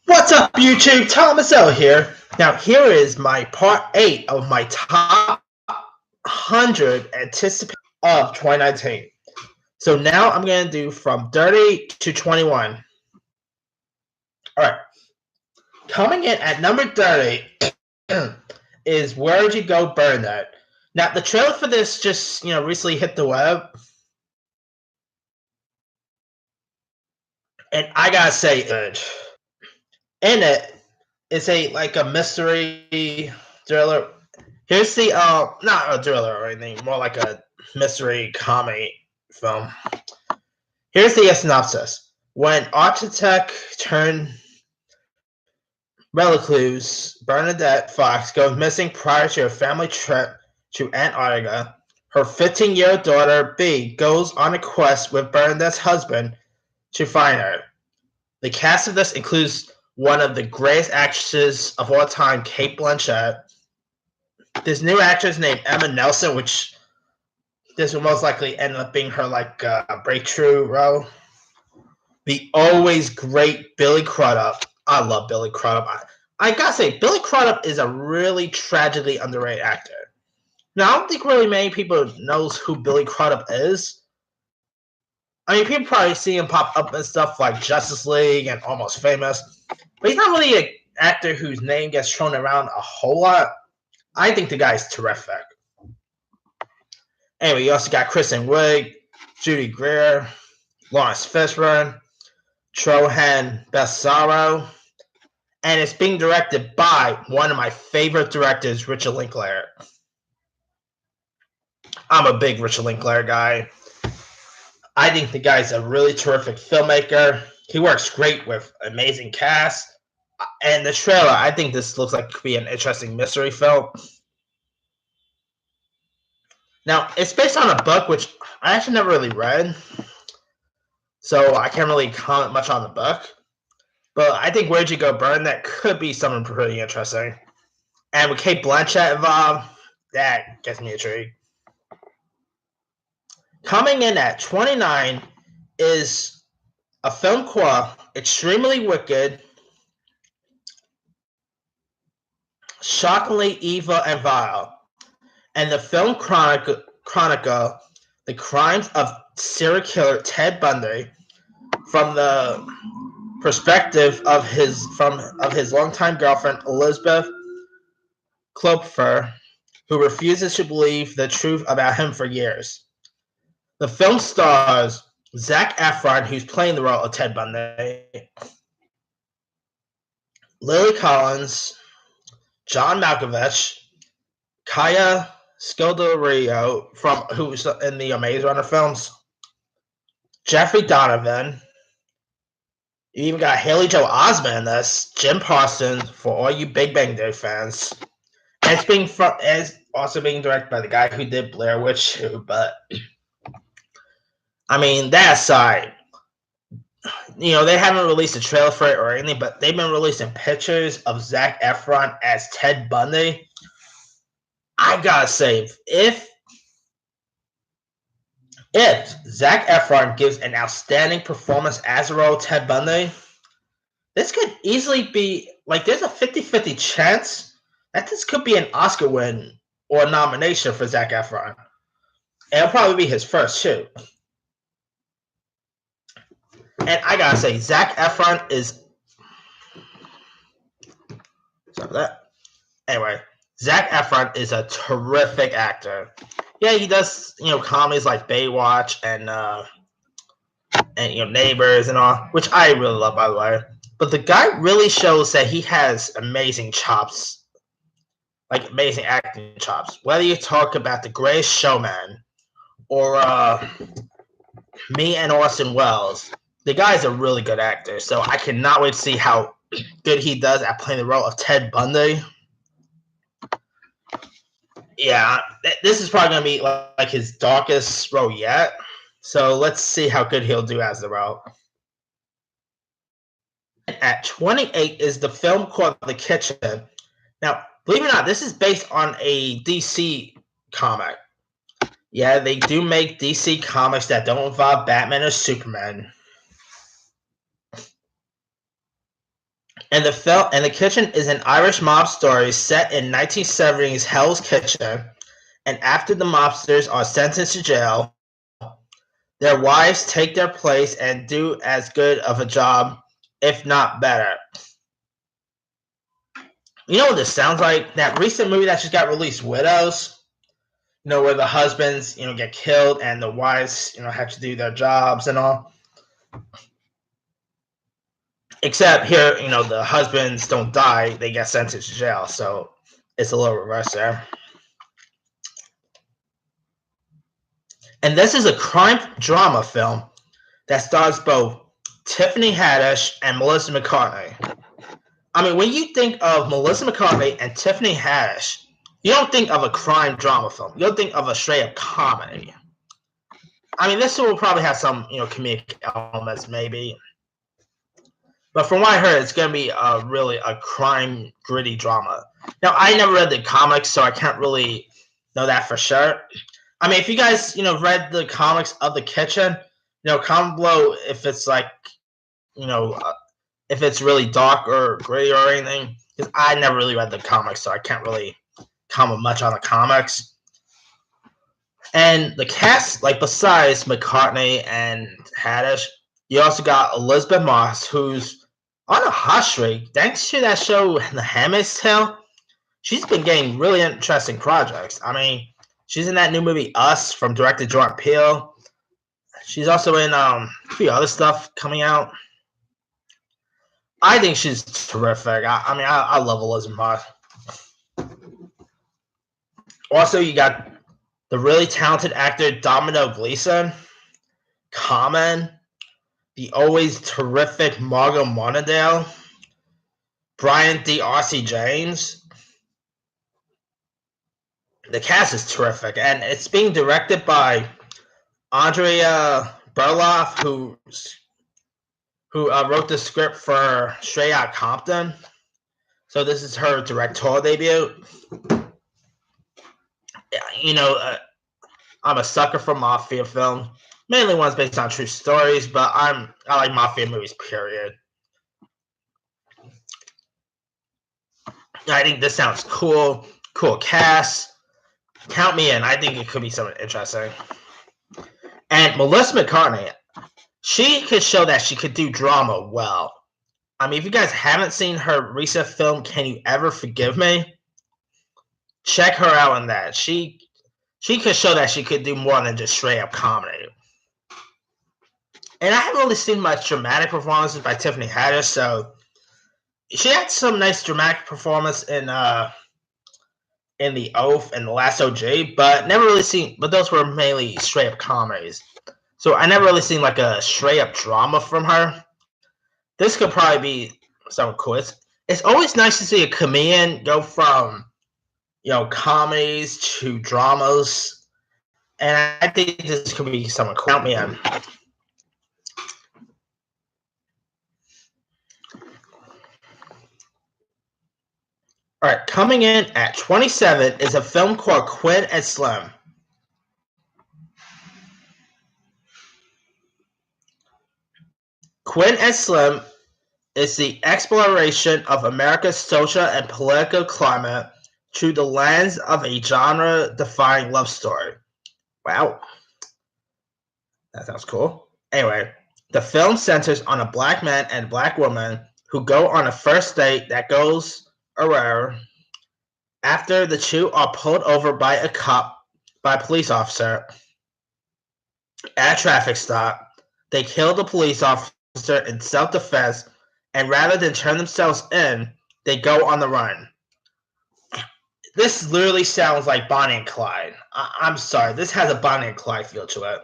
What's up, YouTube? Thomas L here. Now, here is my part 8 of my top 100 anticipated of 2019. So now I'm going to do from 30 to 21. Alright. Coming in at number 30 is Where'd You Go, Bernadette? Now, the trailer for this just, recently hit the web. And I gotta say, in it, it's a mystery thriller. Here's the not a thriller or anything, more like a mystery comedy film. Here's the synopsis. When architect turned recluse Bernadette Fox goes missing prior to a family trip to Antarctica, her 15-year-old daughter B goes on a quest with Bernadette's husband to find her. The cast of this includes one of the greatest actresses of all time, Cate Blanchett. This new actress named Emma Nelson, which this will most likely end up being her breakthrough role. The always great Billy Crudup. I love Billy Crudup. I gotta say, Billy Crudup is a really tragically underrated actor. Now, I don't think really many people knows who Billy Crudup is. I mean, people probably see him pop up in stuff like Justice League and Almost Famous, but he's not really an actor whose name gets thrown around a whole lot. I think the guy's terrific. Anyway, you also got Kristen Wiig, Judy Greer, Lawrence Fishburne, Trohan Bessaro, and it's being directed by one of my favorite directors, Richard Linklater. I'm a big Richard Linklater guy. I think the guy's a really terrific filmmaker. He works great with amazing cast. And the trailer, I think this looks like it could be an interesting mystery film. Now, it's based on a book, which I actually never really read. So I can't really comment much on the book. But I think Where'd You Go, Bernadette could be something pretty interesting. And with Cate Blanchett involved, that gets me intrigued. Coming in at 29 is a film called Extremely Wicked, Shockingly Evil and Vile. And the film chronicle the crimes of serial killer Ted Bundy from the perspective of his longtime girlfriend Elizabeth Klopfer, who refuses to believe the truth about him for years. The film stars Zac Efron, who's playing the role of Ted Bundy, Lily Collins, John Malkovich, Kaya Scodelario who's in the Maze Runner films, Jeffrey Donovan. You even got Haley Joel Osment in this, Jim Parsons for all you Big Bang Theory fans. And it's also being directed by the guy who did Blair Witch 2, but I mean, that aside, they haven't released a trailer for it or anything, but they've been releasing pictures of Zac Efron as Ted Bundy. I gotta say, if Zac Efron gives an outstanding performance as the role of Ted Bundy, this could easily be, there's a 50-50 chance that this could be an Oscar win or a nomination for Zac Efron. And it'll probably be his first, too. And I gotta say, Zac Efron is... Sorry for that. Anyway, Zac Efron is a terrific actor. Yeah, he does, comedies like Baywatch and Neighbors and all, which I really love, by the way. But the guy really shows that he has amazing chops, amazing acting chops. Whether you talk about The Greatest Showman or Me and Orson Welles, the guy's a really good actor. So I cannot wait to see how good he does at playing the role of Ted Bundy. Yeah, this is probably going to be his darkest role yet. So let's see how good he'll do as the role. At 28 is the film called The Kitchen. Now, believe it or not, this is based on a DC comic. Yeah, they do make DC comics that don't involve Batman or Superman. And the Kitchen is an Irish mob story set in 1970s Hell's Kitchen. And after the mobsters are sentenced to jail, their wives take their place and do as good of a job, if not better. You know what this sounds like? That recent movie that just got released, Widows. Where the husbands, get killed and the wives, have to do their jobs and all. Except here, the husbands don't die; they get sentenced to jail. So it's a little reverse there. And this is a crime drama film that stars both Tiffany Haddish and Melissa McCartney. I mean, when you think of Melissa McCartney and Tiffany Haddish, you don't think of a crime drama film. You don't think of a straight up comedy. I mean, this will probably have some, comedic elements, maybe. But from what I heard, it's going to be really a crime, gritty drama. Now, I never read the comics, so I can't really know that for sure. I mean, if you guys, read the comics of The Kitchen, comment below if it's like, if it's really dark or gritty or anything. Because I never really read the comics, so I can't really comment much on the comics. And the cast, like besides McCartney and Haddish, you also got Elizabeth Moss, who's on a hot streak. Thanks to that show, The Handmaid's Tale, she's been getting really interesting projects. I mean, she's in that new movie Us from director Jordan Peele. She's also in a few other stuff coming out. I think she's terrific. I love Elizabeth Moss. Also, you got the really talented actor Domino Gleeson, Common, the always terrific Margot Monadale, Brian D'Arcy James. The cast is terrific, and it's being directed by Andrea Berloff, who wrote the script for Straight Outta Compton. So this is her directorial debut. I'm a sucker for mafia film, mainly ones based on true stories, but I like mafia movies, period. I think this sounds cool. Cool cast. Count me in. I think it could be something interesting. And Melissa McCartney, she could show that she could do drama well. I mean, if you guys haven't seen her recent film, Can You Ever Forgive Me? Check her out on that. She could show that she could do more than just straight up comedy. And I haven't really seen much dramatic performances by Tiffany Haddish, so she had some nice dramatic performance in The Oath and The Last OG, but never really seen. But those were mainly straight up comedies, so I never really seen like a straight up drama from her. This could probably be something cool. It's always nice to see a comedian go from comedies to dramas, and I think this could be something cool. Count me in. All right, coming in at 27 is a film called Quinn and Slim. Quinn and Slim is the exploration of America's social and political climate through the lens of a genre-defining love story. Wow. That sounds cool. Anyway, the film centers on a black man and black woman who go on a first date that goes awry after the two are pulled over by a police officer at a traffic stop. They kill the police officer in self-defense, and rather than turn themselves in, they go on the run. This literally sounds like Bonnie and Clyde. I'm sorry, this has a Bonnie and Clyde feel to it.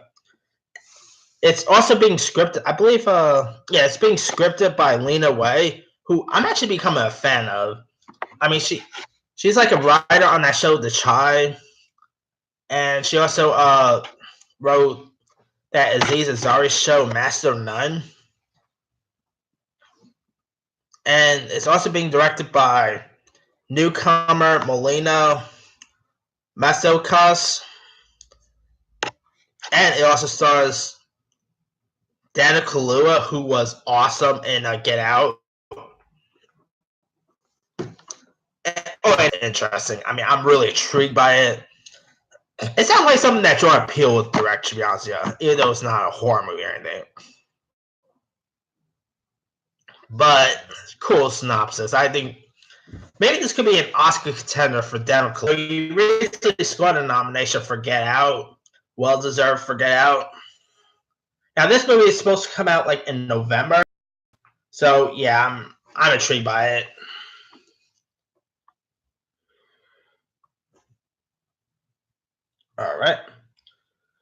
It's also being scripted, I believe, it's being scripted by Lena Waithe, who I'm actually becoming a fan of. I mean, she's like a writer on that show, The Chi, and she also wrote that Aziz Ansari show, Master of None. And it's also being directed by newcomer Melina Matsoukas. And it also stars Daniel Kaluuya, who was awesome in Get Out. interesting. I mean, I'm really intrigued by it. It sounds like something that Jordan Peele would direct, to be honest with you, even though it's not a horror movie or anything. But cool synopsis. I think maybe this could be an Oscar contender for Daniel Kaluuya. He recently scored a nomination for Get Out. Well deserved for Get Out. Now this movie is supposed to come out like in November. So yeah, I'm intrigued by it. All right.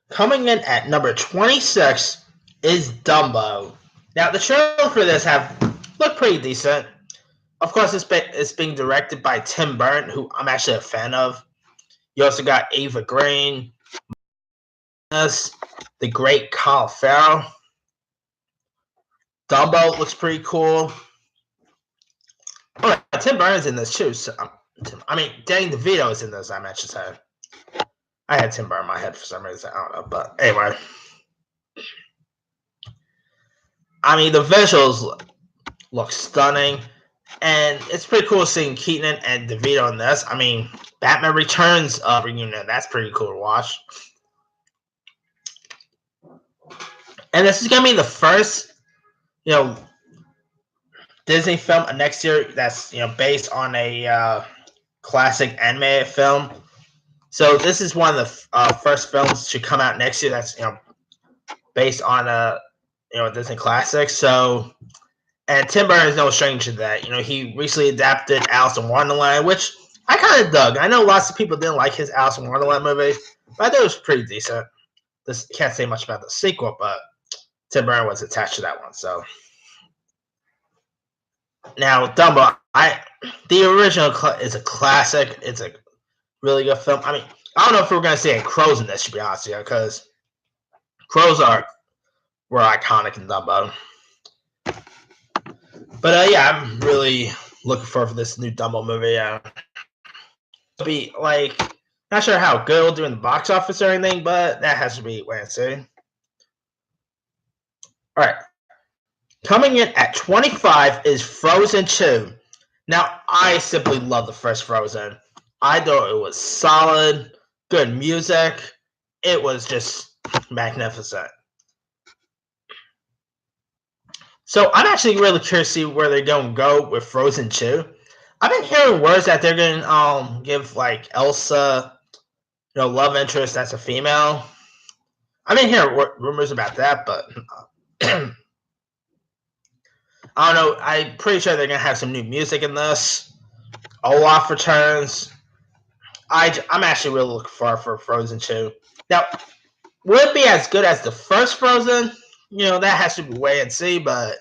Coming in at number 26 is Dumbo. Now the trailer for this have looked pretty decent. Of course, it's being directed by Tim Burton, who I'm actually a fan of. You also got Eva Green, the great Colin Farrell. Dumbo looks pretty cool. Oh, Tim Burton's in this too. So, Danny DeVito is in this. I mentioned that. I had Tim Burton in my head for some reason. I don't know, but anyway. I mean, the visuals look stunning, and it's pretty cool seeing Keaton and DeVito in this. I mean, Batman Returns reunion. That's pretty cool to watch. And this is gonna be the first, Disney film next year that's based on a classic animated film. So this is one of the first films to come out next year that's based on a Disney classic. So, and Tim Burton is no stranger to that. He recently adapted Alice in Wonderland, which I kind of dug. I know lots of people didn't like his Alice in Wonderland movie, but I thought it was pretty decent. This can't say much about the sequel, but Tim Burton was attached to that one. So now Dumbo, the original is a classic. It's a really good film. I mean, I don't know if we're gonna see any crows in this, to be honest with you, because crows were iconic in Dumbo. But yeah, I'm really looking forward for this new Dumbo movie. It'll be like, not sure how good it'll do in the box office or anything, but that has to be wait and see. All right. Coming in at 25 is Frozen 2. Now, I simply love the first Frozen. I thought it was solid, good music. It was just magnificent. So I'm actually really curious to see where they're going to go with Frozen 2. I've been hearing words that they're going to give like Elsa, love interest as a female. I've been hearing rumors about that, but I don't know. I'm pretty sure they're going to have some new music in this. Olaf returns. I'm actually really looking forward for Frozen 2. Now, will it be as good as the first Frozen? That has to be wait and see, but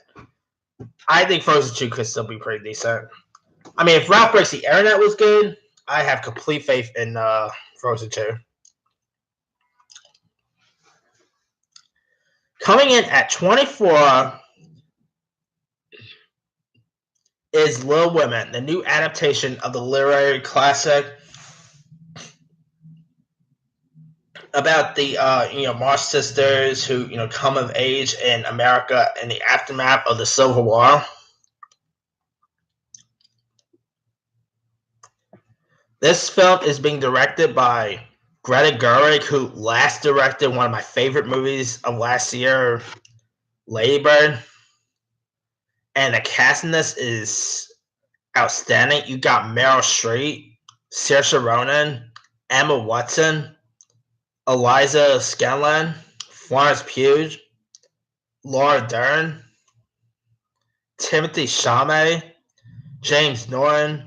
I think Frozen 2 could still be pretty decent. I mean, if Ralph Breaks the Internet was good, I have complete faith in Frozen 2. Coming in at 24 is Little Women, the new adaptation of the literary classic about the Marsh sisters who come of age in America in the aftermath of the Civil War. This film is being directed by Greta Gerwig, who last directed one of my favorite movies of last year, Lady Bird. And the cast in this is outstanding. You got Meryl Streep, Saoirse Ronan, Emma Watson, Eliza Scanlon, Florence Pugh, Laura Dern, Timothy Chalamet, James Norton,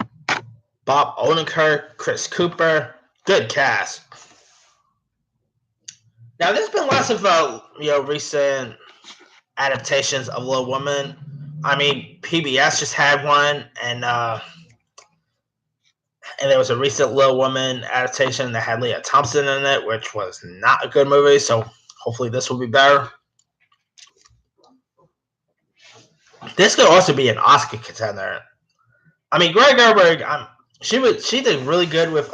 Bob Odenkirk, Chris Cooper. Good cast. Now, there's been lots of recent adaptations of Little Women. I mean, PBS just had one, and there was a recent Little Woman adaptation that had Leah Thompson in it, which was not a good movie, so hopefully this will be better. This could also be an Oscar contender. I mean, Greta Gerwig, she did really good with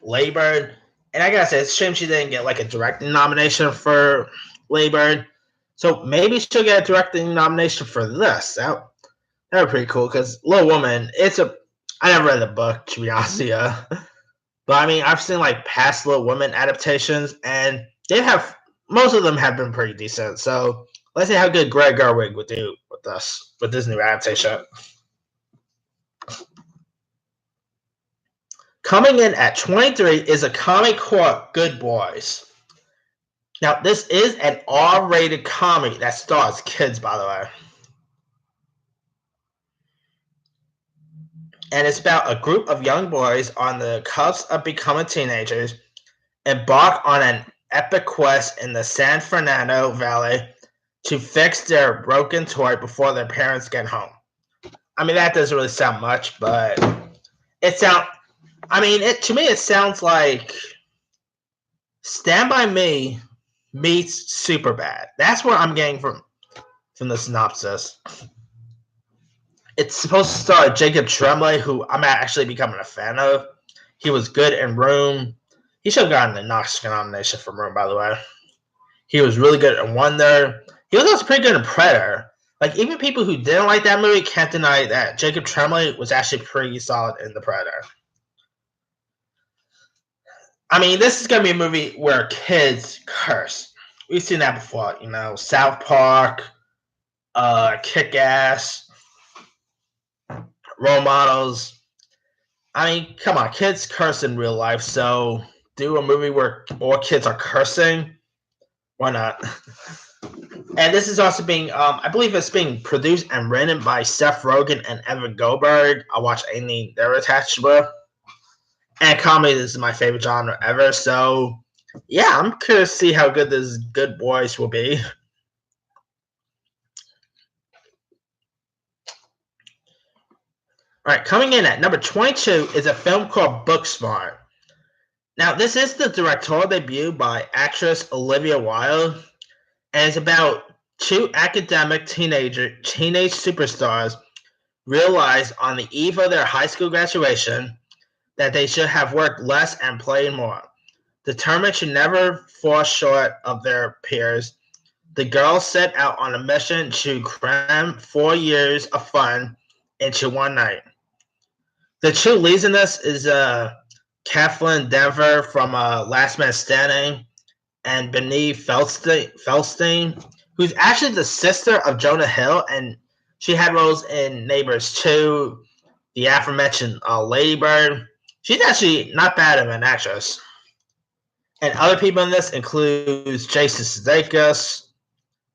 Lady Bird, and I gotta say, it's a shame she didn't get like a directing nomination for Lady Bird. So maybe she'll get a directing nomination for this. That would be pretty cool, because Little Woman, it's a I never read the book, to be honest with you. But I mean, I've seen like past Little Women adaptations, and they have most of them have been pretty decent. So let's see how good Greg Gerwig would do with us with this new adaptation. Coming in at 23 is a comedy called Good Boys. Now, this is an R-rated comedy that stars kids, by the way. And it's about a group of young boys on the cusp of becoming teenagers embark on an epic quest in the San Fernando Valley to fix their broken toy before their parents get home. I mean, that doesn't really sound much, but to me, it sounds like Stand By Me meets Superbad. That's what I'm getting from the synopsis. It's supposed to star Jacob Tremblay, who I'm actually becoming a fan of. He was good in Room. He should have gotten an Oscar nomination for Room, by the way. He was really good in Wonder. He was also pretty good in Predator. Like, even people who didn't like that movie can't deny that Jacob Tremblay was actually pretty solid in The Predator. I mean, this is going to be a movie where kids curse. We've seen that before, South Park, Kick-Ass, Role Models. I mean, come on, kids curse in real life, so do a movie where all kids are cursing. Why not? And this is also being, I believe it's being produced and written by Seth Rogen and Evan Goldberg. I watch anything they're attached with. And comedy is my favorite genre ever, so yeah, I'm curious to see how good this Good Boys will be. All right, coming in at number 22 is a film called Booksmart. Now, this is the directorial debut by actress Olivia Wilde, and it's about two academic teenage superstars realize on the eve of their high school graduation that they should have worked less and played more. Determined to never fall short of their peers, the girls set out on a mission to cram 4 years of fun into one night. The two leads in this is Kathleen Denver from Last Man Standing and Beanie Feldstein, who's actually the sister of Jonah Hill, and she had roles in Neighbors 2, the aforementioned Lady Bird. She's actually not bad of an actress. And other people in this includes Jason Sudeikis,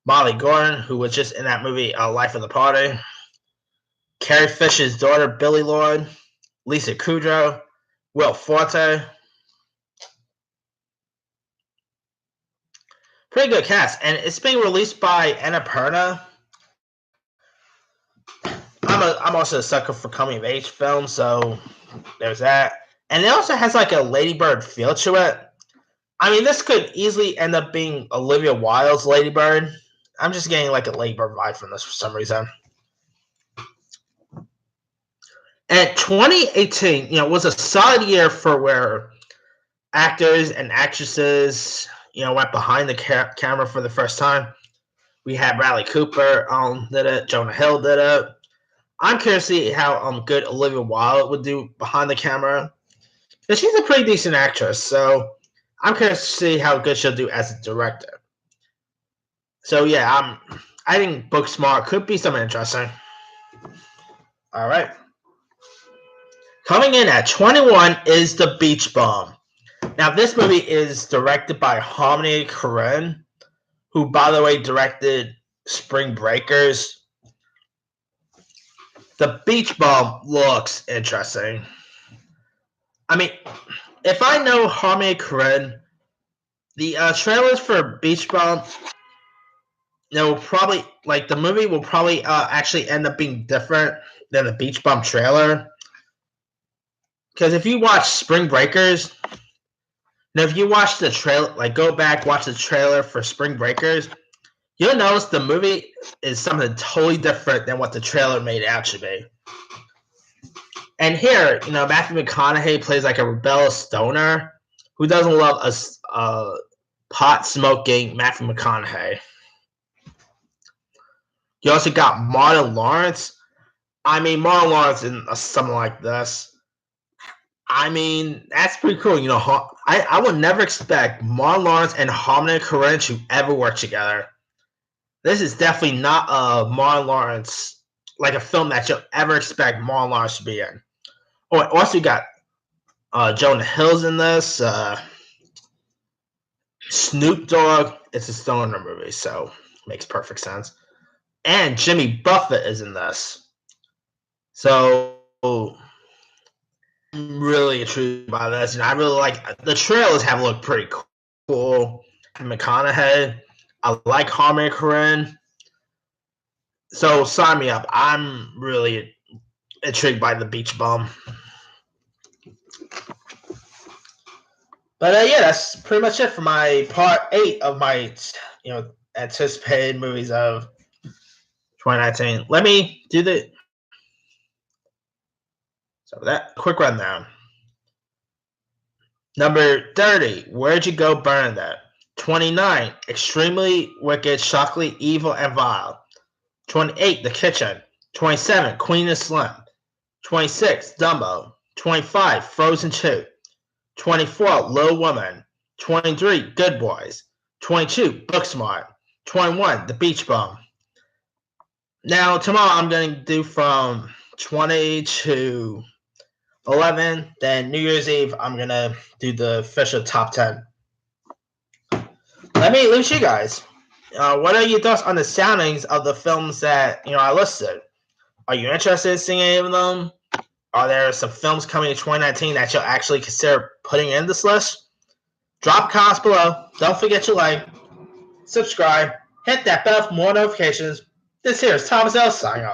Molly Gordon, who was just in that movie Life of the Party, Carrie Fisher's daughter Billie Lourd, Lisa Kudrow, Will Forte. Pretty good cast, and it's being released by Annapurna. I'm also a sucker for coming of age films, so there's that. And it also has like a Lady Bird feel to it. I mean, this could easily end up being Olivia Wilde's Lady Bird. I'm just getting like a Lady Bird vibe from this for some reason. And 2018, was a solid year for where actors and actresses, went behind the camera for the first time. We had Bradley Cooper did it. Jonah Hill did it. I'm curious to see how good Olivia Wilde would do behind the camera. Because she's a pretty decent actress, so I'm curious to see how good she'll do as a director. So yeah, I think Booksmart could be something interesting. All right. Coming in at 21 is The Beach Bum. Now, this movie is directed by Harmony Korine, who, by the way, directed Spring Breakers. The Beach Bum looks interesting. I mean, if I know Harmony Korine, the trailers for Beach Bum, probably, like, the movie will probably actually end up being different than the Beach Bum trailer. Because if you watch Spring Breakers, if you watch the trailer, like go back, watch the trailer for Spring Breakers, you'll notice the movie is something totally different than what the trailer made it out to be. And here, Matthew McConaughey plays like a rebellious stoner who doesn't love a pot-smoking Matthew McConaughey. You also got Martin Lawrence, I mean, Martin Lawrence in something like this. I mean, that's pretty cool. You know, I would never expect Martin Lawrence and Harmony Korine to ever work together. This is definitely not a Martin Lawrence, like a film that you'll ever expect Martin Lawrence to be in. Oh, also you got Jonah Hill's in this. Snoop Dogg. It's a stoner movie, so makes perfect sense. And Jimmy Buffett is in this. So I'm really intrigued by this, and I really like the trailers. Have looked pretty cool. McConaughey. I like Harmony Korine. So sign me up. I'm really intrigued by The Beach Bum. But yeah, that's pretty much it for my part 8 of my anticipated movies of 2019. Let me do that quick rundown. Number 30, Where'd You Go, Bernadette? 29, Extremely Wicked, Shockingly Evil and Vile. 28, The Kitchen. 27, Queen and Slim. 26, Dumbo. 25, Frozen 2. 24, Little Woman. 23, Good Boys. 22, Booksmart. 21, The Beach Bum. Now, tomorrow I'm going to do from 20 to 11. Then New Year's Eve, I'm going to do the official top 10. Let me leave you guys. What are your thoughts on the soundings of the films that I listed? Are you interested in seeing any of them? Are there some films coming in 2019 that you'll actually consider putting in this list? Drop comments below. Don't forget to like, subscribe, hit that bell for more notifications. This here is Thomas L. signing off.